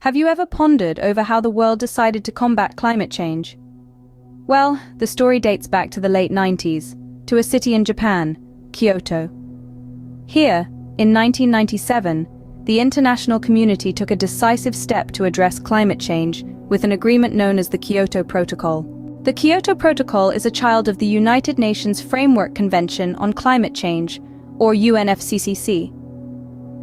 Have you ever pondered over how the world decided to combat climate change? Well, the story dates back to the late 90s, to a city in Japan, Kyoto. Here, in 1997, the international community took a decisive step to address climate change with an agreement known as the Kyoto Protocol. The Kyoto Protocol is a child of the United Nations Framework Convention on Climate Change, or UNFCCC.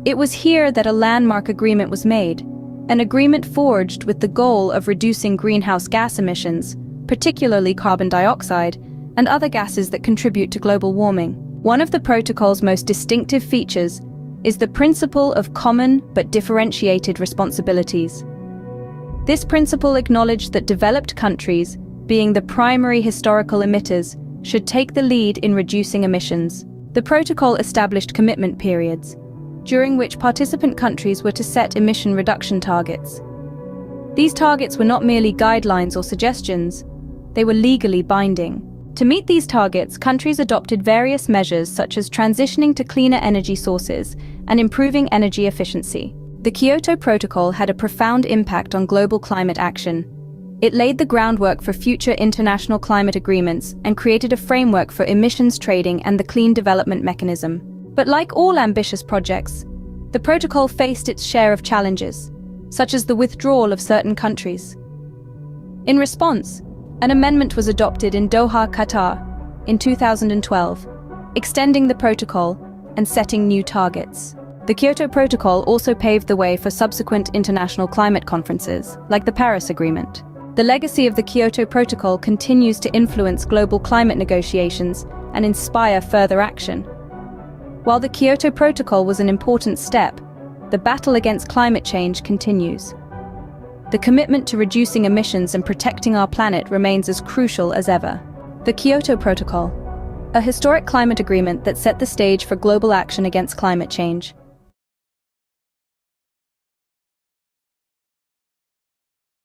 It was here that a landmark agreement was made, an agreement forged with the goal of reducing greenhouse gas emissions, particularly carbon dioxide, and other gases that contribute to global warming. One of the protocol's most distinctive features is the principle of common but differentiated responsibilities. This principle acknowledged that developed countries, being the primary historical emitters, should take the lead in reducing emissions. The protocol established commitment periods, during which participant countries were to set emission reduction targets. These targets were not merely guidelines or suggestions, they were legally binding. To meet these targets, countries adopted various measures such as transitioning to cleaner energy sources and improving energy efficiency. The Kyoto Protocol had a profound impact on global climate action. It laid the groundwork for future international climate agreements and created a framework for emissions trading and the clean development mechanism. But like all ambitious projects, the protocol faced its share of challenges, such as the withdrawal of certain countries. In response, an amendment was adopted in Doha, Qatar, in 2012, extending the protocol and setting new targets. The Kyoto Protocol also paved the way for subsequent international climate conferences, like the Paris Agreement. The legacy of the Kyoto Protocol continues to influence global climate negotiations and inspire further action. While the Kyoto Protocol was an important step, the battle against climate change continues. The commitment to reducing emissions and protecting our planet remains as crucial as ever. The Kyoto Protocol, a historic climate agreement that set the stage for global action against climate change.